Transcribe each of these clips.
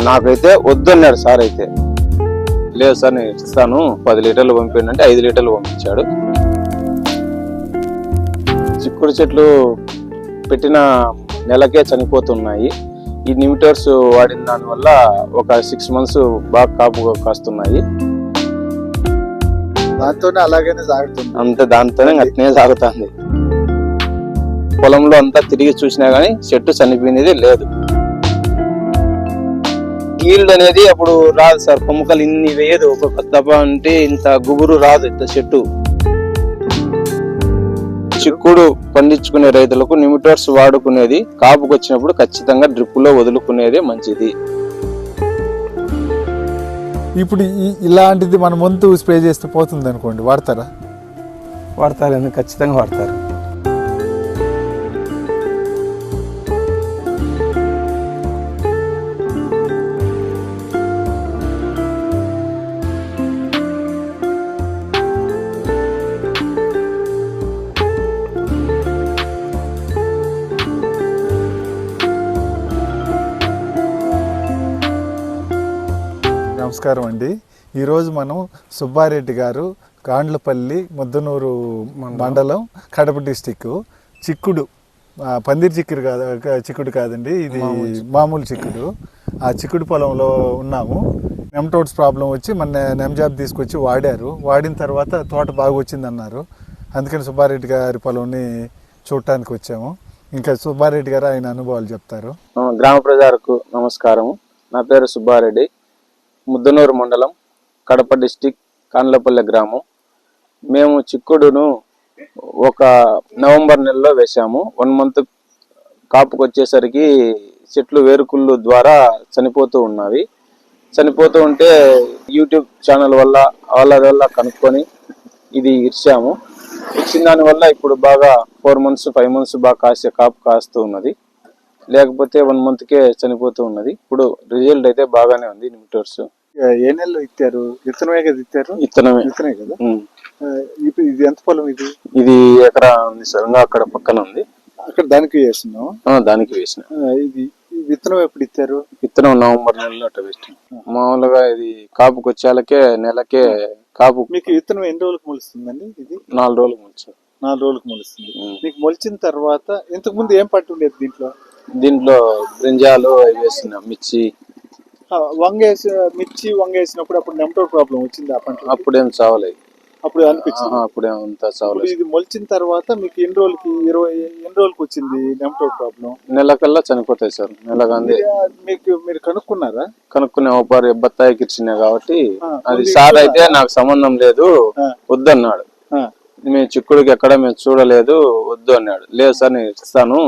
నాకైతే వద్దన్నాడు సార్. అయితే లేదు సార్ నేను ఇస్తాను 10 లీటర్లు పంపించండి అంటే 5 లీటర్లు పంపించాడు. చిక్కుడు చెట్లు పెట్టిన నెలకే చనిపోతున్నాయి. ఈ నిమిటర్స్ వాడిన దాని వల్ల ఒక 6 months బాగా కాపు కాస్తున్నాయి. దాంతోనే అలాగనే సాగుతుంది. అంతే, దాంతోనే అట్నే సాగుతుంది. పొలంలో అంతా తిరిగి చూసినా గానీ చెట్టు చనిపోయినది లేదు. ఈల్డ్ అనేది అప్పుడు రాదు సార్. కొమ్మకలు ఇన్ని వేయదు, ఒక తప్ప అంటే ఇంత గుబురు రాదు ఇంత చెట్టు. చిక్కుడు పండించుకునే రైతులకు నిమిటర్స్ వాడుకునేది కాపుకు వచ్చినప్పుడు ఖచ్చితంగా డ్రిప్ లో వదులుకునేది మంచిది. ఇప్పుడు ఇలాంటిది మన ముందు స్ప్రే చేస్తే పోతుంది అనుకోండి, వాడతారా? వాడతారు, ఖచ్చితంగా వాడతారు. నమస్కారం అండి. ఈరోజు మనం సుబ్బారెడ్డి గారు, గాండ్లపల్లి, ముద్దనూరు మండలం, కడప డిస్టిక్, చిక్కుడు, పందిరి చిక్కుడు కాదండి, ఇది మామూలు చిక్కుడు. ఆ చిక్కుడు పొలంలో ఉన్నాము. నెమ్టోడ్స్ ప్రాబ్లం వచ్చి మన నెమ్జాబ్ తీసుకొచ్చి వాడారు. వాడిన తర్వాత తోట బాగా వచ్చిందన్నారు. అందుకని సుబ్బారెడ్డి గారి పొలంని చూడటానికి వచ్చాము. ఇంకా సుబ్బారెడ్డి గారు ఆయన అనుభవాలు చెప్తారు. గ్రామ ప్రజలకు నమస్కారం. నా పేరు సుబ్బారెడ్డి, ముద్దనూరు మండలం, కడప డిస్టిక్, కాండ్లపల్లె గ్రామం. మేము చిక్కుడును ఒక నవంబర్ నెలలో వేసాము. 1 month కాపుకు వచ్చేసరికి చెట్లు వేరుకుళ్ళు ద్వారా చనిపోతూ ఉన్నవి. చనిపోతూ ఉంటే యూట్యూబ్ ఛానల్ వల్ల వాళ్ళ కనుక్కొని ఇది ఇచ్చాము. ఇచ్చిన దాని వల్ల ఇప్పుడు బాగా 4 months 5 months బాగా కాపు కాస్తూ ఉన్నది. లేకపోతే 1 monthకే చనిపోతూ ఉన్నది. ఇప్పుడు రిజల్ట్ అయితే బాగానే ఉంది. నిమిటర్స్ ఏ నెలలో ఇచ్చారు? విత్తనమే కదా ఇచ్చారు? విత్తనే కదా. ఇది ఎంత పొలం? ఇది ఎకరా ఉంది సార్. అక్కడ పక్కన ఉంది, అక్కడ దానికి వేస్తున్నాం. దానికి వేసిన. ఇది విత్తనం ఎప్పుడు ఇచ్చారు? విత్తనం నవంబర్ నెలలో అట్లా వేసిన. మామూలుగా ఇది కాపుకి వచ్చేలకే నెలకే కాపు. మీకు విత్తనం ఎన్ని రోజులకు మొలుస్తుందండి? ఇది 4 రోజులకు మొలుస్తుంది. 4 రోజులకు మొలుస్తుంది. మీకు మొలిచిన తర్వాత ఇంతకు ముందు ఏం పంట ఉండేది దీంట్లో? దీంట్లో బ్రింజాలు అవి వేసిన, మిర్చి. మిర్చి వంగేసినప్పుడు అప్పుడు నెమ్టోడ్ ప్రాబ్లం వచ్చింది ఆ పంట? అప్పుడేం చావలేదు. అప్పుడు అనిపించింది? అప్పుడేమంతా చావలేదు. ఇది మొలిచిన తర్వాత మీకు ఎన్ని రోజులకి వచ్చింది నెమ్టోడ్ ప్రాబ్లం? నెలకల్లా చనిపోతాయి సార్. నెలకంది. మీరు కనుక్కున్నారా? కనుక్కునే ఒకసారి బత్తాయికి ఇచ్చిన కాబట్టి అది సార్ అయితే నాకు సంబంధం లేదు వద్దన్నాడు. మేము చిక్కుడికి ఎక్కడ మేము చూడలేదు వద్దు అన్నాడు. లేదు సార్ నేను ఇస్తాను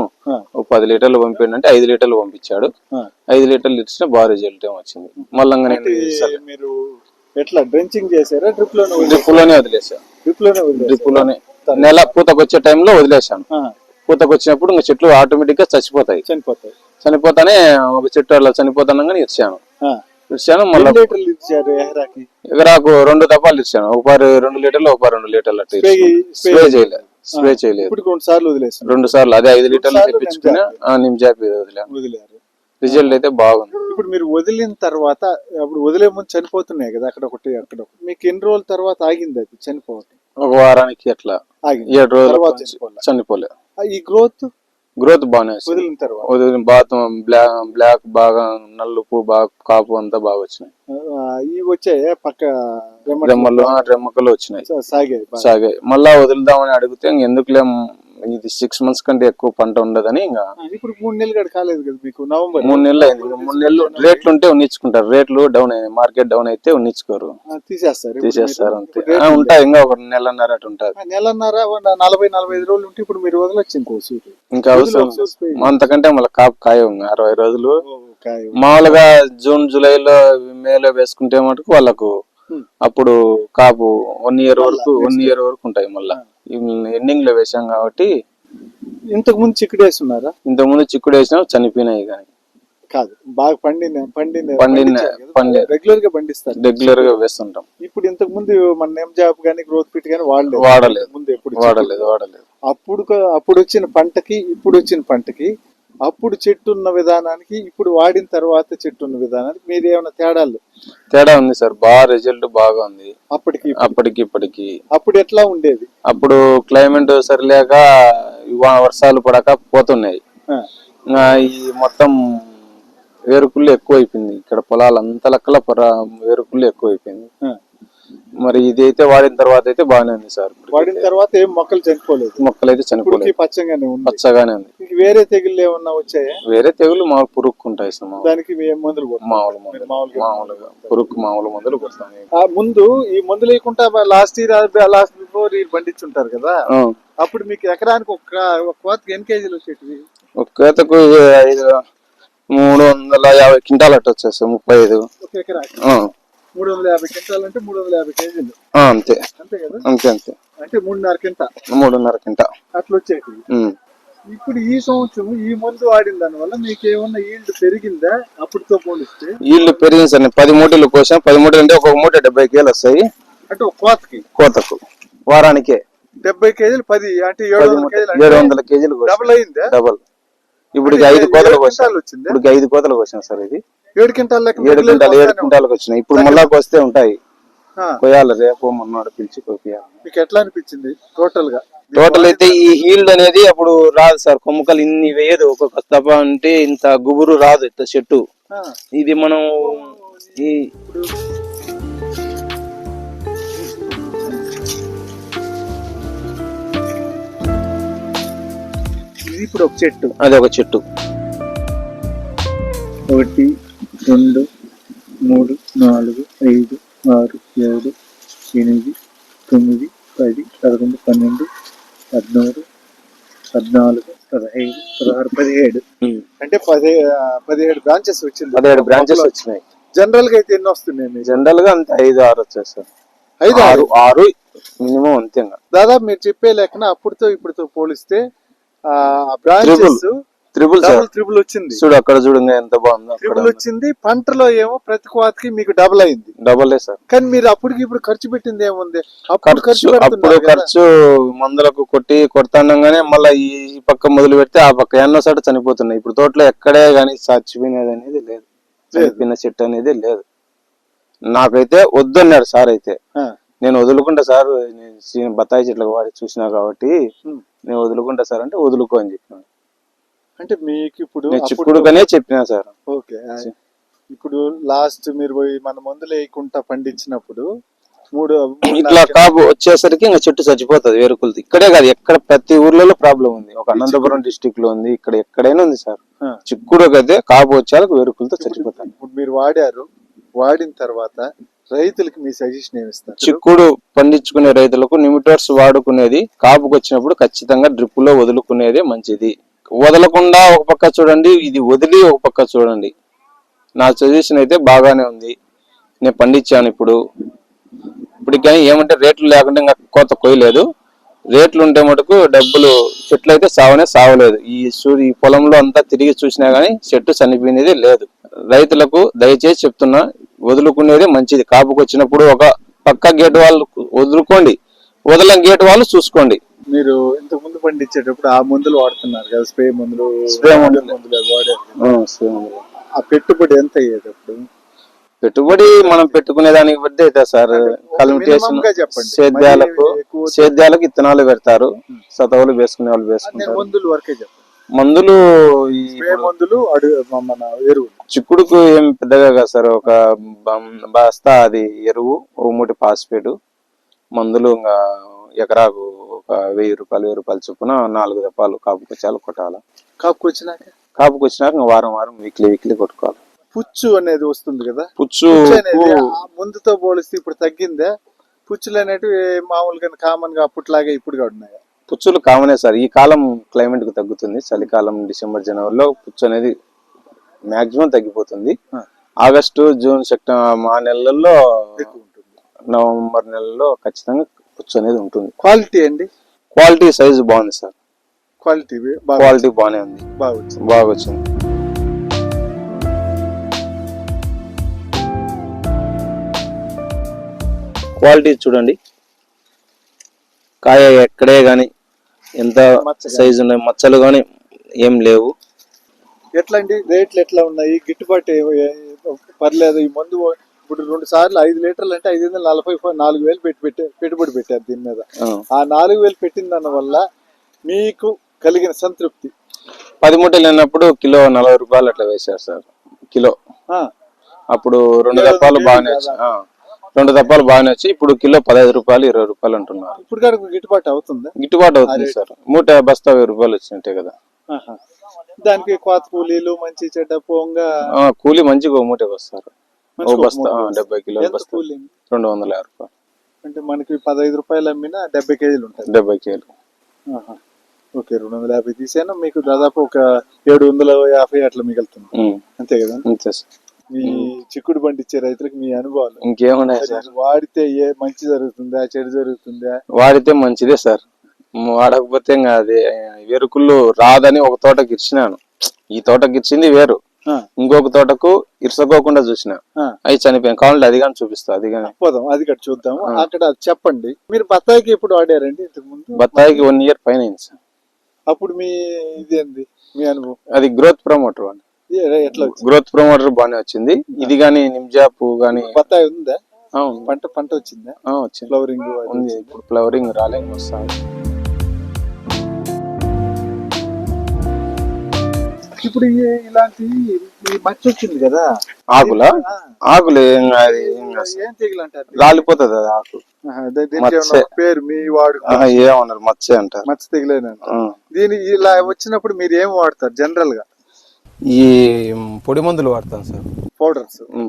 10 లీటర్లు పంపించండి అంటే 5 లీటర్లు పంపించాడు. 5 లీటర్లు ఇచ్చిన బాగా రిజల్ట్ వచ్చింది. మళ్ళీ మీరు ఎట్లా డ్రెంచింగ్ చేశారా? డ్రిప్ లోనే వదిలేసాను. డ్రిప్ లోనే నెల పూతకు వచ్చే టైంలో వదిలేసాను. పూతకు వచ్చినప్పుడు ఇంకా చెట్లు ఆటోమేటిక్ గా చనిపోతానే ఒక చెట్టు అలా చనిపోతాను ఇచ్చాను. మళ్ళీ ఎకరాకు 2 దఫాలు ఇచ్చాను. ఒకసారి 2 లీటర్లు, ఒకసారి 2 లీటర్లు అట్లా స్ప్రే చేయలేదు. 2 సార్లు అదే 5 లీటర్లు తెప్పించుకున్నా నిమ్జాపి వదిలారు. రిజల్ట్ అయితే బాగుంది. ఇప్పుడు మీరు వదిలిన తర్వాత అప్పుడు వదిలే ముందు చనిపోతున్నాయి కదా అక్కడ ఒకటి అక్కడ ఒకటి, మీకు ఎన్ని రోజుల తర్వాత ఆగింది అది చనిపోవటం? ఒక వారానికి అట్లా 7 రోజులు చనిపోలేదు. ఈ గ్రోత్ బాగానే వదిలిన తర్వాత బాగా బ్లాక్ బాగా నలుపు బాగా కాపు అంతా బాగా వచ్చినాయి. ఇవి వచ్చాయి పక్క రెమ్మకలు వచ్చినాయి, సాగాయి. మళ్ళా వదులుదామని అడిగితే ఎందుకులే ఇది 6 months కంటే ఎక్కువ పంట ఉండదని ఇంకా. ఇప్పుడు 3 నెలలు కాలేదు కదా మీకు? నవంబర్ 3 నెలలు అయింది. 3 నెలలు రేట్లు ఉంటే ఉన్నించుకుంటారు. రేట్లు డౌన్ అయ్యాయి, మార్కెట్ డౌన్ అయితే ఉన్నించుకోరు, తీసేస్తారు అంతే. ఉంటాయి ఇంకా ఒక నెలన్నర అటు ఉంటుంది. నెలన్నర 40-45 రోజులు ఉంటే ఇప్పుడు మీరు వదలొచ్చు ఇంకా అవసరం. అంతకంటే మళ్ళీ కాపు కాయ 60 రోజులు. మామూలుగా జూన్ జూలైలో మేలో వేసుకుంటే మటుకు వాళ్ళకు అప్పుడు కాపు 1 year వరకు ఉంటాయి. మళ్ళా ఎండింగ్ లో వేసాం కాబట్టి. ఇంతకు ముందు చిక్కుడు వేస్తున్నారా? ఇంతకు ముందు చిక్కుడు వేసినా చనిపోయినాయి. కానీ కాదు, బాగా పండిన రెగ్యులర్ గా పండిస్తారు. రెగ్యులర్ గా వేస్తుంటాం. ఇప్పుడు ఇంతకు ముందు మన నెమ్జాబ్ గానీ గ్రోత్ ఫిట్ గానీ వాడలేదు. ముందు ఎప్పుడు వాడలేదు. అప్పుడు వచ్చిన పంటకి ఇప్పుడు వచ్చిన పంటకి అప్పుడు చెట్టు ఉన్న విధానానికి ఇప్పుడు వాడిన తర్వాత చెట్టు ఉన్న విధానానికి మీరు ఏమైనా తేడా ఉంది సార్, బాగా రిజల్ట్ బాగా ఉంది అప్పటికి ఇప్పటికి. అప్పుడు ఎట్లా ఉండేది? అప్పుడు క్లైమేట్ సరిలేక వర్షాలు పడక పోతున్నాయి. ఈ మొత్తం వేరుకుళ్ళు ఎక్కువ అయిపోయింది, ఇక్కడ పొలాలు అంత లెక్కల వేరుకుళ్ళు ఎక్కువ అయిపోయింది. మరి ఇదైతే వాడిన తర్వాత అయితే బాగానే ఉంది సార్. వాడిన తర్వాత ఏం మొక్కలు చనిపోలేదు? మొక్కలు అయితే చనిపోలేదు, పచ్చగానే ఉంది. వేరే తెగుళ్ళు ఏమన్నా వచ్చాయా? వేరే తెగులు మామూలు పురుగుకుంటాయి సార్. దానికి మందులు మామూలుగా పురుగు మామూలు మందులు కొడతాం. ముందు ఈ మందులు లేకుండా లాస్ట్ బిఫోర్ పండించుంటారు కదా, అప్పుడు మీకు ఎకరానికి ఒక కోతకి ఎన్ని కేజీలు వచ్చేటివి? ఒక కోతకు 350 క్వింటాల్ అట్ట వచ్చేస్తాయి, 35. ఒక ఎకరాకి 350 క్వింటాల్ అంటే 350 కేజీలు. అంతే అంతే కదా? అంతే అంటే 3.5 క్వింటా అట్లా వచ్చేటివి. ఇప్పుడు ఈ సంవత్సరం ఈ మందు వాడిన దాని వల్ల మీకు ఏమన్నా ఈల్డ్ పెరిగిందా అప్పుడుతో పోలిస్తే? ఈల్డ్ పెరిగింది సార్. 10 మూటలు కోసాం. 10 మూటలు అంటే ఒక మూట 70 కేజీలు వస్తాయి. అంటే ఒక కోతకు వారానికే 70 కేజీలు 10 అంటే 700 కేజీలు డబుల్ అయిందా? డబుల్. ఇప్పుడు 5 కోతలు కోసాం. ఇప్పుడు 5 కోతలు కోసాం సార్. ఇది 7 క్వింటాల్ 7 క్వింటాలకు వచ్చినాయి. ఇప్పుడు మళ్ళా వస్తే ఉంటాయి, కొయ్యాలి. రేపు మొన్నడు పిలిచి కొయ్యాలి. మీకు ఎట్లా అనిపించింది టోటల్ అయితే ఈ హీల్డ్ అనేది అప్పుడు రాదు సార్. కొమ్మకలు ఇన్ని వేయదు, ఒక్కొక్క తప్ప అంటే ఇంత గుబురు రాదు ఇంత చెట్టు. ఇది మనం ఇప్పుడు ఒక చెట్టు, అది ఒక చెట్టు. 1 2 3 4 5 6 7 8 9 10 11 12 13 14 15 16 17 అంటే 17 బ్రాంచెస్ వచ్చింది. 17 బ్రాంచెస్ వచ్చినాయి. జనరల్ గా అయితే ఎన్ని వస్తున్నాయి? జనరల్ గా అంత 5-6 వచ్చేస్తారు. 5-6 మినిమం అంతే. దాదాపు మీరు చెప్పే లెక్కన అప్పుడుతో ఇప్పుడుతో పోలిస్తే బ్రాంచెస్ త్రిబుల్ వచ్చింది. చూడు అక్కడ చూడండి ఎంత బాగుందో. త్రిబుల్ వచ్చింది. పంటలో ఏమో ప్రతి కోతకి మీకు డబుల్ అయింది. Double sir. కానీ మీరు అప్పటికి ఇప్పుడు ఖర్చు పెట్టింది ఏముంది? అప్పుడు ఖర్చు మందులకు కొడతాండగానే మళ్ళీ ఈ పక్క మొదలు పెడితే ఆ పక్క ఎన్నో సార్లు చనిపోతున్నాయి. ఇప్పుడు తోటలో ఎక్కడే గానీ చచ్చిపోయినది అనేది లేదు, చనిపోయిన చెట్టు అనేది లేదు. నాకైతే వద్దన్నాడు సార్. అయితే నేను వదులుకుంటా సార్, నేను బత్తాయి చెట్లకు వాడి చూసినా కాబట్టి నేను వదులుకుంటా సార్ అంటే వదులుకో అని చెప్పినాను. అంటే మీకు ఇప్పుడు చిక్కుడుగానే చెప్పినా సార్. ఓకే, ఇప్పుడు లాస్ట్ మీరు పోయి మన మందులు వేయకుండా పండించినప్పుడు ఇట్లా కాపు వచ్చేసరికి ఇంకా చెట్టు చచ్చిపోతుంది వేరుకులది. ఇక్కడే కాదు, ఎక్కడ ప్రతి ఊర్లలో ప్రాబ్లం ఉంది. ఒక అనంతపురం డిస్ట్రిక్ట్ లో ఉంది, ఇక్కడ ఎక్కడైనా ఉంది సార్. చిక్కుడుకైతే కాపు వచ్చేలకు వేరుకులతో చచ్చిపోతాను. ఇప్పుడు మీరు వాడిన తర్వాత రైతులకి మీ సజెషన్ ఏమిస్తారు? చిక్కుడు పండించుకునే రైతులకు నిమిటోర్స్ వాడుకునేది, కాపుకి వచ్చినప్పుడు ఖచ్చితంగా డ్రిప్ లో వదులుకునేది మంచిది. వదలకుండా ఒక పక్క చూడండి, ఇది వదిలి ఒక పక్క చూడండి. నా సజెషన్ అయితే బాగానే ఉంది. నేను పండించాను. ఇప్పటికైనా ఏమంటే రేట్లు లేకుండా ఇంకా కోత కొయ్యలేదు. రేట్లు ఉంటే మటుకు డబ్బులు, చెట్లు అయితే సావలేదు. ఈ పొలంలో అంతా తిరిగి చూసినా గానీ చెట్టు చనిపోయినది లేదు. రైతులకు దయచేసి చెప్తున్నా, వదులుకునేది మంచిది. కాపుకి వచ్చినప్పుడు ఒక పక్క గేట్ వాళ్ళు వదులుకోండి, వదలని గేట్ వాళ్ళు చూసుకోండి. మీరు ఇంతకు ముందు పండించేటప్పుడు ఆ మందులు వాడుతున్నారు కదా, స్ప్రే మందులు వాడారు. ఆ పెట్టుబడి ఎంత అయ్యేది అప్పుడు? పెట్టుబడి మనం పెట్టుకునే దానికి బట్టి అయితే సార్. కల్మిటేషన్, సేద్యాలకు ఇత్తనాలు పెడతారు, సతవులు వేసుకునే వాళ్ళు వేసుకుంటారు. మందులు వరకే చెప్పండి. మందులు మన ఎరువు చిక్కుడుకు ఏం పెద్దగా కాదు సార్. ఒక బస్తా అది ఎరువు, ఒక మూటి పాస్పేటు, మందులు ఇంకా ఎకరాకు ఒక 1000 రూపాయలు చొప్పున 4 దప్పాలు కాపుకొచ్చాలు కొట్టాలి. కాపుకొచ్చినాక ఇంకా వారం వీక్లీ కొట్టుకోవాలి. పుచ్చు అనేది వస్తుంది కదా, పుచ్చు ముందుతో పోలిస్తే ఇప్పుడు తగ్గిందా? పుచ్చులు అనేటివి మామూలుగా కామన్ గా అప్పట్లాగే ఇప్పుడు ఉన్నాయా? పుచ్చులు కామనే సార్. ఈ కాలం క్లైమేట్ కు తగ్గుతుంది. చలికాలం డిసెంబర్ జనవరిలో పుచ్చు అనేది మాక్సిమం తగ్గిపోతుంది. ఆగస్టు జూన్ సెప్టెంబర్ ఆ నెలల్లో, నవంబర్ నెలలో ఖచ్చితంగా పుచ్చు అనేది ఉంటుంది. క్వాలిటీ సైజు బాగుంది సార్. క్వాలిటీ బాగానే ఉంది, బాగా వచ్చింది. క్వాలిటీ చూడండి, కాయ ఎక్కడే గాని ఎంత సైజు ఉన్నాయి, మచ్చలు గాని ఏం లేవు. ఎట్లా అండి రేట్లు ఎట్లా ఉన్నాయి, గిట్టుబాటు పర్లేదు? ఈ మందు ఇప్పుడు 2 సార్లు 5 లీటర్లు అంటే 540 పెట్టుబడి పెట్టారు దీని మీద. ఆ 4,000 పెట్టిన దాని వల్ల మీకు కలిగిన సంతృప్తి? 10 మూటలు అయినప్పుడు కిలో 40 రూపాయలు అట్లా వేశారు సార్ కిలో. అప్పుడు 2 దప్పాలు బాగానే వచ్చాయి. 2 దప్పాలు బాగానే వచ్చి ఇప్పుడు కిలో 15 రూపాయలు 20 రూపాయలు అంటున్నారు. ఇప్పుడు కూడా గిట్టుబాటు అవుతుంది? గిట్టుబాటు అవుతుంది సార్. మూట బస్తా 1000 రూపాయలు వచ్చినట్టే కదా. దానికి కోత కూలీలు మంచి చెడ్డ పోంగా కూలీ మంచిగా ఓ మూటకి వస్తారు. ఓ బస్తా 70 కిలోలు బస్తా 250 రూపాయలు. అంటే మనకి 15 రూపాయలు అమ్మినా 70 కేజీలు ఉంటాయి. 70 కేజీలు. ఓకే, 250 తీసేనా మీకు దాదాపు ఒక 750 అట్లా మిగులుతుంది. అంతే కదా? అంతే సార్. మీ చిక్కుడు పండించే రైతులకు మీ అనుభవాలు ఇంకేమున్నాయి సార్? వాడితే ఏ మంచి జరుగుతుందా చెడు జరుగుతుందా? వాడితే మంచిదే సార్. వాడకపోతే ఇంకా అది ఎరుకులు రాదని ఒక తోటకి ఇచ్చినాను. ఈ తోటకి ఇచ్చింది వేరు, ఇంకొక తోటకు ఇరుసుకోకుండా చూసిన అవి చనిపోయాను. కావాలంటే అది కానీ చూపిస్తా. అది కానీ పోదాం, అది కూడా చూద్దాము. అక్కడ చెప్పండి, మీరు బత్తాయికి ఎప్పుడు వాడారండి ఇంతకు ముందు? బత్తాయికి 1 ఇయర్ పైన అయింది సార్. అప్పుడు మీ ఇదేంది మీ అనుభవం? అది గ్రోత్ ప్రమోటర్ అని. ఎట్లా గ్రోత్ ప్రమోటర్ బాగానే వచ్చింది. ఇది గానీ నిమ్జా పువ్వు గానీ. బత్తాయి ఉందా? పంట వచ్చిందా? వచ్చింది. ఫ్లవరింగ్ ఉంది. ఇప్పుడు ఫ్లవరింగ్ రాలేదు, వస్తాను. ఇప్పుడు ఇలాంటి మచ్చ వచ్చింది కదా ఆకులు ఏం తెగులు అంటారు? రాలిపోతుంది అది ఆకు. పేరు మీ వాడు ఏమన్నారు? మచ్చే అంటారు. మచ్చ తెగులేనంట. దీని ఇలా వచ్చినప్పుడు మీరు ఏం వాడతారు జనరల్ గా? ఈ పొడి మందులు వాడతాం సార్.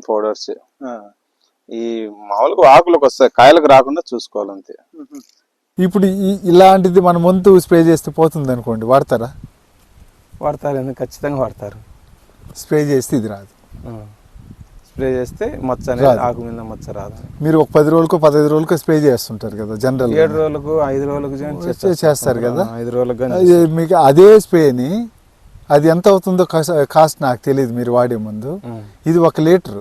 పౌడర్స్ ఈ మామూలుగా ఆకులకు వస్తాయి, కాయలకు రాకుండా చూసుకోవాలి అంతే. ఇప్పుడు ఇలాంటిది మన ముందు స్ప్రే చేస్తే పోతుంది అనుకోండి, వాడతారా? వాడతారు, ఖచ్చితంగా వాడతారు. స్ప్రే చేస్తే ఇది రాదు. స్ప్రే చేస్తే మచ్చ అనేది ఆకు మీద మచ్చ రాదు. మీరు ఒక 10 రోజులకు 15 రోజులకు స్ప్రే చేస్తుంటారు కదా జనరల్? 7 రోజులకు 5 రోజులకు చేస్తారు కదా. 5 రోజులకు మీకు అదే స్ప్రేని అది ఎంత అవుతుందో కాస్ట్ నాకు తెలియదు మీరు వాడే ముందు. ఇది 1 లీటర్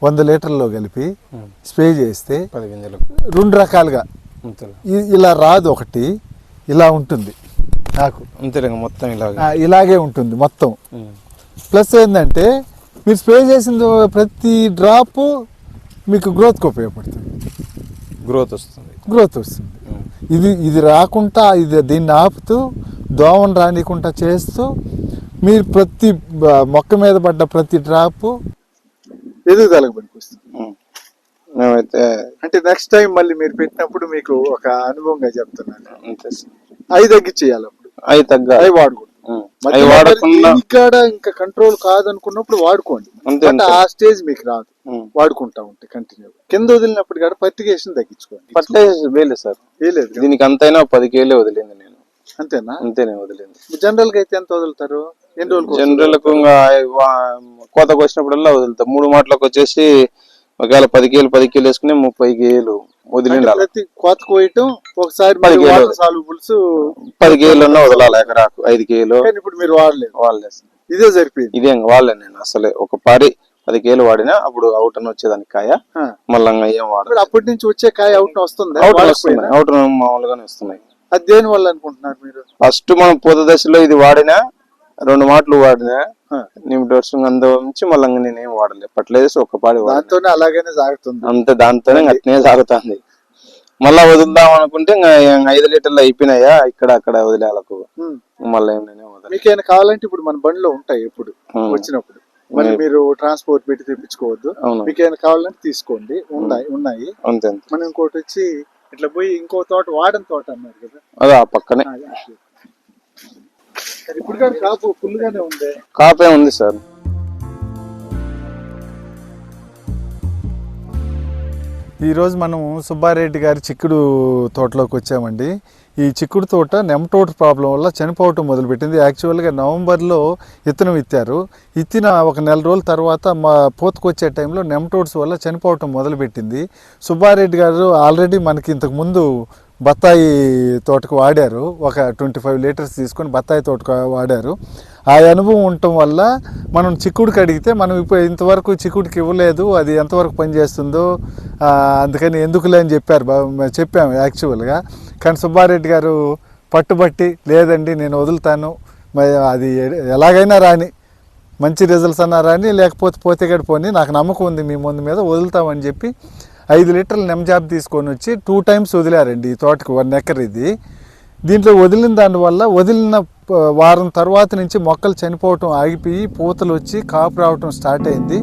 100 లీటర్లో కలిపి స్ప్రే చేస్తే 10 గింజలకు 2 రకాలుగా ఇలా రాదు. ఒకటి ఇలా ఉంటుంది నాకు, అంతే మొత్తం ఇలాగే ఉంటుంది మొత్తం. ప్లస్ ఏంటంటే మీరు స్ప్రే చేసిన ప్రతి డ్రాప్ మీకు గ్రోత్కి ఉపయోగపడుతుంది. గ్రోత్ వస్తుంది. ఇది రాకుండా దీన్ని ఆపుతూ దోమను రానికుండా చేస్తూ మీరు ప్రతి మొక్క మీద పడ్డ ప్రతి డ్రాప్ ఎదుగుదలకు పనికొస్తుంది. మేమైతే అంటే నెక్స్ట్ టైం మళ్ళీ మీరు పెట్టినప్పుడు మీకు ఒక అనుభవంగా చెప్తున్నాను. అవి తగ్గించేయాలి. అప్పుడు అవి వాడుకోండి. ఇక్కడ ఇంకా కంట్రోల్ కాదనుకున్నప్పుడు వాడుకోండి. ఆ స్టేజ్ మీకు రాదు, వాడుకుంటా ఉంటే కంటిన్యూ. కింద వదిలినప్పుడు కూడా ఫర్టిగేషన్ తగ్గించుకోండి. ఫర్టిలైజర్ వేయలేదు సార్. వేయలేదు. దీనికి అంతైనా 10 కేజీలే వదిలింది నేను. అంతేనా? అంతేనే వదిలింది. జనరల్ గా అయితే ఎంత వదులుతారు? ఎన్ని రోజులు? జనరల్ కోతకు వచ్చినప్పుడల్లా వదులుతా. 3 మాటలకు వచ్చేసి ఒకవేళ 10 కేజీలు వేసుకుని 30 కేజీలు వదిలిండాలి. ప్రతి కోత కోయటం ఒకసారి 10 కేజీలు వదలాలి ఎకరాకు 5 కేజీలు. ఇప్పుడు మీరు వాడలేదు. ఇదే సరిపోయింది. ఇదే వాడలేదు నేను అసలే. ఒక పారి 10 కేజీలు వాడినా అప్పుడు అవుట్ అని వచ్చేదానికి కాయ. మళ్ళీ ఏం వాడలేదు. అప్పటి నుంచి వచ్చే కాయ అవుట్ వస్తుంది. అవుట్ మామూలుగానే వస్తున్నాయి. అది దేని వల్ల అనుకుంటున్నారు మీరు? ఫస్ట్ మనం పూత దశలో ఇది వాడినా 2 మాటలు వాడినా నిమిటోర్స్ నుంచి మళ్ళీ నేనేం వాడలేదు. ఫర్టిలైజర్స్ ఒక పాడి దాంతోనే అలాగనే సాగుతుంది. అంతే, దాంతోనే అట్నే సాగుతుంది. మళ్ళా వదులుదాం అనుకుంటే 5 లీటర్లు అయిపోయినాయా ఇక్కడ అక్కడ వదిలేలకు. మళ్ళీ మీకేమైనా కావాలంటే ఇప్పుడు మన బండిలో ఉంటాయి. ఎప్పుడు వచ్చినప్పుడు మరి మీరు ట్రాన్స్పోర్ట్ పెట్టి తెప్పించుకోవద్దు. మీకేమైనా కావాలంటే తీసుకోండి, ఉన్నాయి. అంతే. మనం ఇంకోటి వచ్చి ఇట్లా పోయి ఇంకో తోట వాడని తోట అన్నారు కదా, అదే పక్కనే. ఇప్పుడు కానీ కాపు ఫుల్ గానే ఉంది. కాపే ఉంది సార్. ఈరోజు మనం సుబ్బారెడ్డి గారి చిక్కుడు తోటలోకి వచ్చామండి. ఈ చిక్కుడు తోట నెమటోడ్ ప్రాబ్లం వల్ల చనిపోవటం మొదలుపెట్టింది. యాక్చువల్గా నవంబర్లో విత్తనం విత్తారు. విత్తిన ఒక నెల రోజుల తర్వాత మా పూతకొచ్చే టైంలో నెమటోడ్స్ వల్ల చనిపోవటం మొదలుపెట్టింది. సుబ్బారెడ్డి గారు ఆల్రెడీ మనకి ఇంతకుముందు బత్తాయి తోటకు వాడారు. ఒక 25 లీటర్స్ తీసుకొని బత్తాయి తోటకు వాడారు. ఆ అనుభవం ఉండటం వల్ల మనం చిక్కుడుకి అడిగితే మనం ఇప్పుడు ఇంతవరకు చిక్కుడుకి ఇవ్వలేదు, అది ఎంతవరకు పనిచేస్తుందో అందుకని ఎందుకులే అని చెప్పాము యాక్చువల్గా. కానీ సుబ్బారెడ్డి గారు పట్టుబట్టి లేదండి నేను వదులుతాను, మరి అది ఎలాగైనా రాని, మంచి రిజల్ట్స్ అన్నా రాని, లేకపోతే పోతే పోని, నాకు నమ్మకం ఉంది మీ ముందు మీద వదులుతామని చెప్పి 5 లీటర్ల నెమ్జాబ్ తీసుకొని వచ్చి 2 times వదిలారండి ఈ తోటకి. 1 ఎకర్ ఇది. దీంట్లో వదిలిన దానివల్ల వదిలిన వారం తర్వాత నుంచి మొక్కలు చనిపోవటం ఆగిపోయి పూతలు వచ్చి కాపు రావటం స్టార్ట్ అయింది.